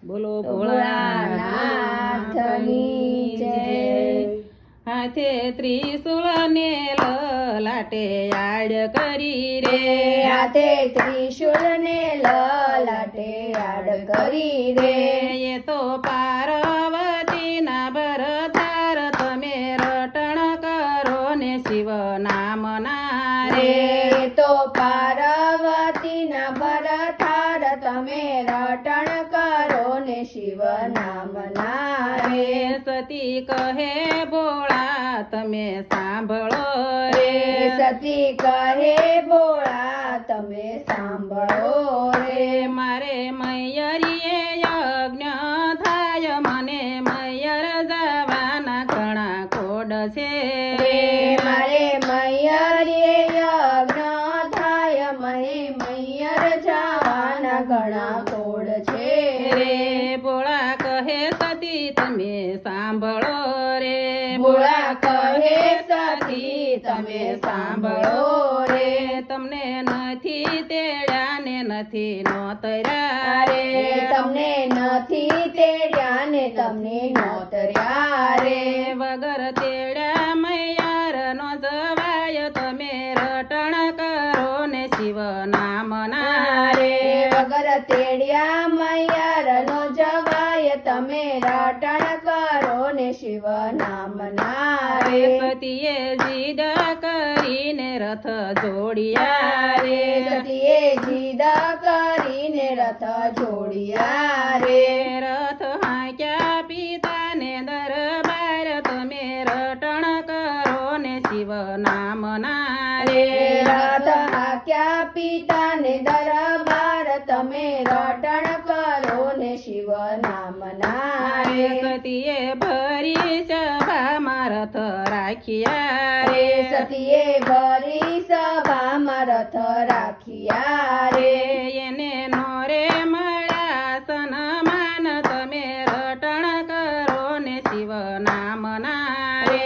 બોલો ભોળાનાથની જય. હાથે ત્રિશુળ ને લલાટે આડ કરી રે, હાથે ત્રિશુળ ને લલાટે આડ કરી રે. એ તો પાર્વતીના ભરતાર તમે રટણ કરો ને શિવ નામના રે. રે તો પાર્વતીના ભરતાર તમે રટણ કરો ને શિવ નામના રે. સતી કહે ભોળા તમે સાંભળો રે, સતી કહે ભોળા તમે સાંભળો રે. મારે મૈયરીએ યજ્ઞ થાય, મને મૈયર જવાના ઘણા કોડ છે રે. મારે મૈયરે યજ્ઞ થાય, મને મૈયર જવાના ઘણા કોડ છે રે. ભોળા કહે સતી તમે સાંભળો રે, ભોળા કહે સતી તમે સાંભળો રે. તમને નથી તેડ્યા ને નથી નોતર્યા રે, તમને નથી તેડ્યા ને તમને નોતર્યા રે. વગર તેડ્યા મૈયાર નો જવાય, તમે રટણ કરો ને શિવ નામના રે. વગર તેડ્યા મૈયાર નો જવાય, તમે રટણ કરો ને શિવ નામના રે. સતીએ જીદ કરીને રથ જોડિયા રે, સતીએ જીદ કરીને રથ જોડિયા રે. રથ હાંક્યા પિતાને દરબાર, તમે રટણ કરો ને શિવ નામના રે. રથ હાંક્યા પિતાને દરબાર, તમે રટણ કરો ને શિવ નામના રે. સતીએ ભરી સભામાં રથ રાખ્યા રે, સતીએ ભરી સભામાં રથ રાખ્યા રે. એને નોરે મળ્યા સન્માન, તમે રટણ કરો ને શિવ નામના રે.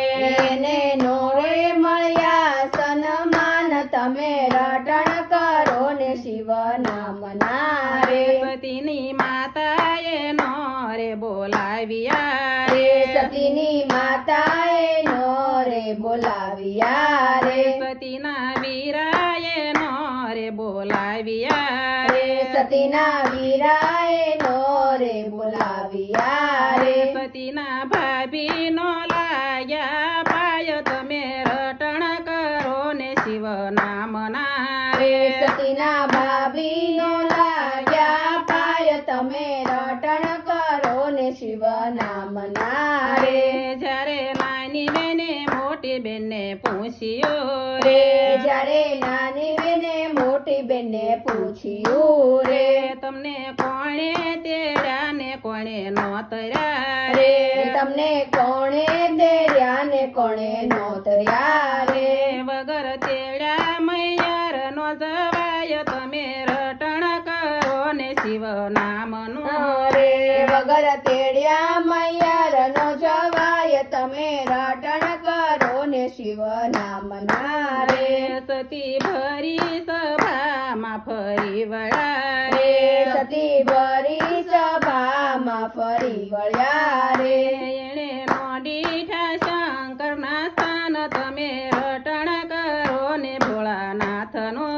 એને નોરે મળ્યા સન્માન, તમે રટણ કરો ને શિવ નામના રે. સતીની માતાએ નોરે બોલાવ્યા રે રે, સતીની માતાએ નોરે બોલાવ્યા રે. સતીના વીરાએ નોરે બોલાવ્યા રે રે, સતીના વીરાએ નોરે બોલાવ્યા રે. સતીના ભાભી નો લાગ્યા પાય, તમે રટણ કરો ને શિવ નામના રે. સતીના ભાભીનો લાગ્યા પાય, તમે રટણ કરો ને શિવ નામના રે. જ્યારે નાની બેને મોટી બેનને પૂછ્યું રે રે, જ્યારે નાની બેને મોટી બેને પૂછ્યું રે. તમને કોણે તેડ્યા ને કોણે નોતર્યા રે તમને કોણે તેડ્યા ને કોણે નોતર્યા રે. વગર તેડ્યા મૈયાર નો જવાય, તમે રટણ કરો ને શિવ નામનું રે વગર તેડ્યા મૈયાર નો જવાય, તમે રટણ કરો ને શિવ નામના રે. સતી ભરી સભામાં ફરી વળ્યા રે સતી ભરી સભામાં ફરી વળ્યા રે. એણે નોડીઠા શંકરના સ્થાન, તમે રટણ કરો ને ભોળાનાથનો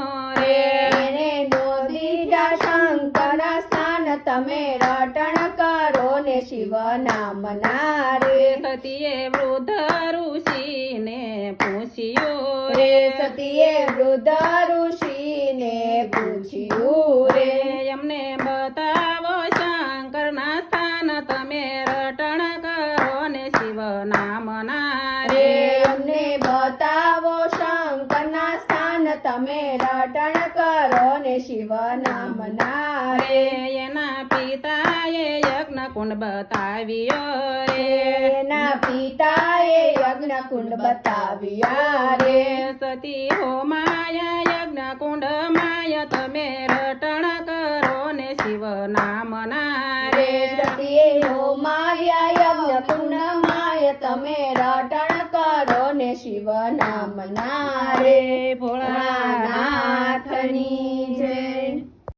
રે રે. એને નોંધીયા શંકરના સ્થાન, તમે રટણ કરો ને શિવ નામના રે. સતીએ વૃદ્ધ ઋષિને પૂછ્યું રે સતીએ વૃદ્ધ ઋષિને પૂછ્યું રે. એમને બતાવો શંકરના સ્થાન, તમે રટણ કરો ને શિવ નામના રે રે. અમને બતાવો શંકરના સ્થાન, તમે રટણ કરો ને શિવ નામના રે. એના પિતાએ યજ્ઞ કુંડ બતાવ્યો રે, એના પિતાએ યજ્ઞ કુંડ બતાવ્યા રે. સતી હો માયા યજ્ઞ કુંડ માય, તમે રટણ કરો ને શિવ નામના રે રે. સતીએ હો માયા યજ્ઞ કુંડ માય, તમે રટણ કરો ને શિવ નામના રે. ભોળાનાથ ભોળાનાથની